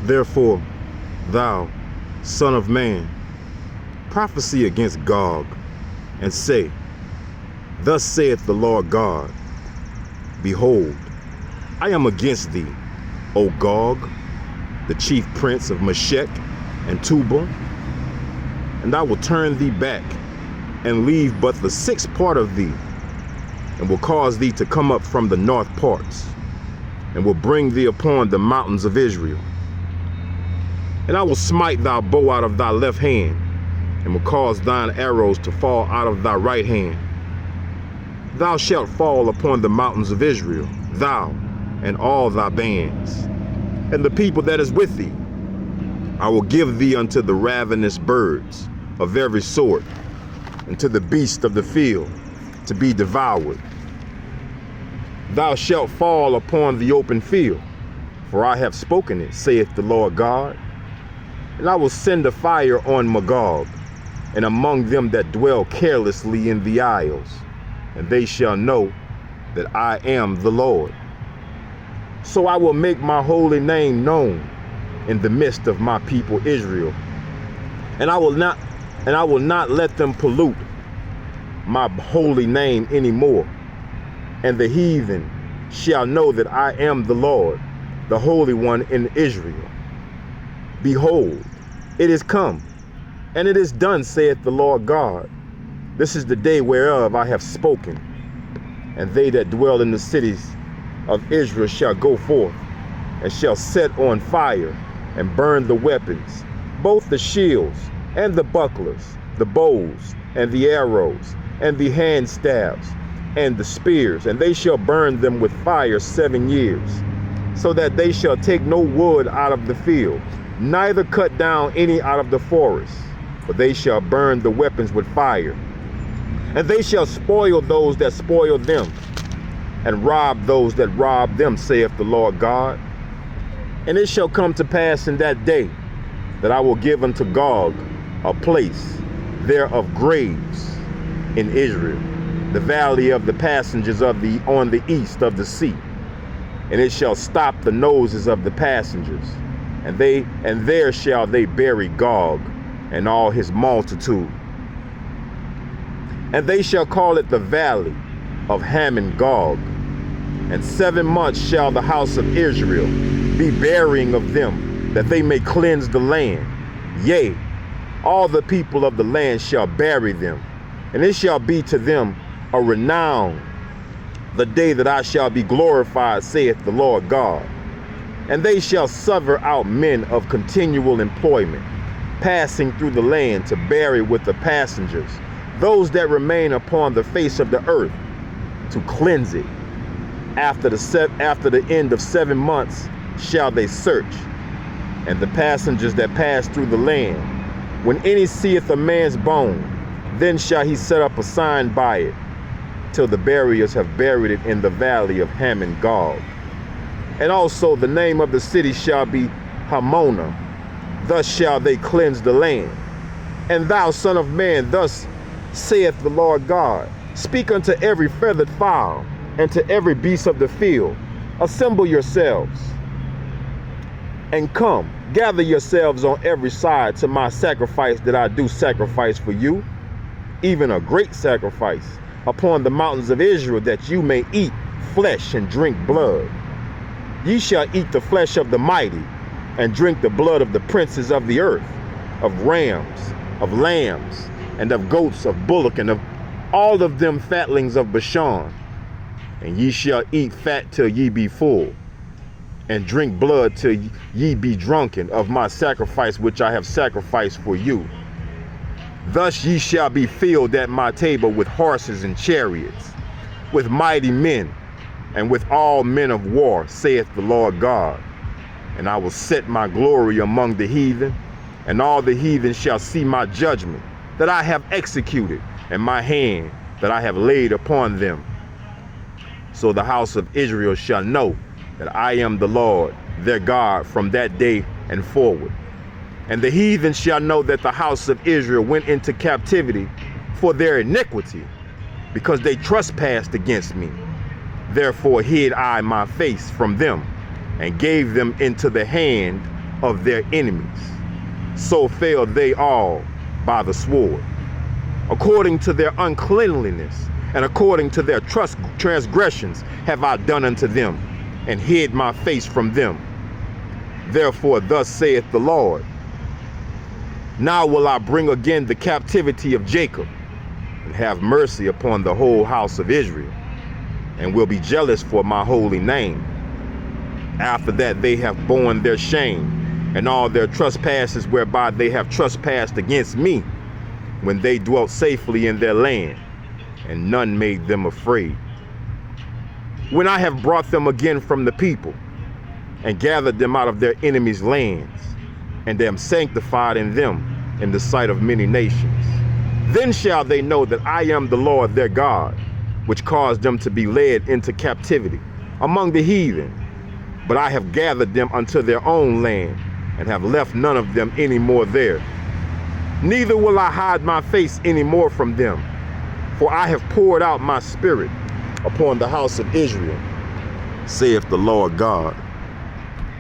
Therefore, thou, son of man, prophesy against Gog, and say, Thus saith the Lord God, Behold, I am against thee, O Gog, the chief prince of Meshech and Tubal, and I will turn thee back, and leave but the sixth part of thee, and will cause thee to come up from the north parts, and will bring thee upon the mountains of Israel. And I will smite thy bow out of thy left hand, and will cause thine arrows to fall out of thy right hand. Thou shalt fall upon the mountains of Israel, thou and all thy bands, and the people that is with thee. I will give thee unto the ravenous birds of every sort, and to the beasts of the field to be devoured. Thou shalt fall upon the open field, for I have spoken it, saith the Lord God. And I will send a fire on Magog, and among them that dwell carelessly in the isles, and they shall know that I am the Lord. So I will make my holy name known in the midst of my people Israel, and I will not let them pollute my holy name anymore. And the heathen shall know that I am the Lord, the Holy One in Israel. Behold, it is come, and it is done, saith the Lord God. This is the day whereof I have spoken. And they that dwell in the cities of Israel shall go forth, and shall set on fire, and burn the weapons, both the shields and the bucklers, the bows and the arrows, and the hand staves, and the spears, and they shall burn them with fire 7 years, so that they shall take no wood out of the field, neither cut down any out of the forest, but they shall burn the weapons with fire. And they shall spoil those that spoil them, and rob those that rob them, saith the Lord God. And it shall come to pass in that day that I will give unto Gog a place there of graves in Israel, the valley of the passengers on the east of the sea. And it shall stop the noses of the passengers, and there shall they bury Gog and all his multitude. And they shall call it the valley of Hamon Gog. And 7 months shall the house of Israel be burying of them, that they may cleanse the land. Yea, all the people of the land shall bury them. And it shall be to them a renown the day that I shall be glorified, saith the Lord God. And they shall sever out men of continual employment, passing through the land to bury with the passengers those that remain upon the face of the earth, to cleanse it. After the end of 7 months shall they search. And the passengers that pass through the land, when any seeth a man's bone, then shall he set up a sign by it, till the buriers have buried it in the valley of Hamon Gog. And also the name of the city shall be Hamona. Thus shall they cleanse the land. And thou, son of man, thus saith the Lord God, speak unto every feathered fowl, and to every beast of the field, assemble yourselves, and come, gather yourselves on every side to my sacrifice that I do sacrifice for you, even a great sacrifice upon the mountains of Israel, that you may eat flesh and drink blood. Ye shall eat the flesh of the mighty, and drink the blood of the princes of the earth, of rams, of lambs, and of goats, of bullock, and of all of them fatlings of Bashan. And ye shall eat fat till ye be full, and drink blood till ye be drunken of my sacrifice which I have sacrificed for you. Thus ye shall be filled at my table with horses and chariots, with mighty men, and with all men of war, saith the Lord God. And I will set my glory among the heathen, and all the heathen shall see my judgment that I have executed, and my hand that I have laid upon them. So the house of Israel shall know that I am the Lord their God from that day and forward. And the heathen shall know that the house of Israel went into captivity for their iniquity, because they trespassed against me. Therefore hid I my face from them, and gave them into the hand of their enemies. So fell they all by the sword. According to their uncleanliness and according to their transgressions have I done unto them, and hid my face from them. Therefore thus saith the Lord, now will I bring again the captivity of Jacob, and have mercy upon the whole house of Israel, and will be jealous for my holy name. After that they have borne their shame, and all their trespasses whereby they have trespassed against me, when they dwelt safely in their land, and none made them afraid. When I have brought them again from the people, and gathered them out of their enemies' lands, and am sanctified in them in the sight of many nations, then shall they know that I am the Lord their God, which caused them to be led into captivity among the heathen. But I have gathered them unto their own land, and have left none of them any more there. Neither will I hide my face any more from them, for I have poured out my spirit upon the house of Israel, saith the Lord God.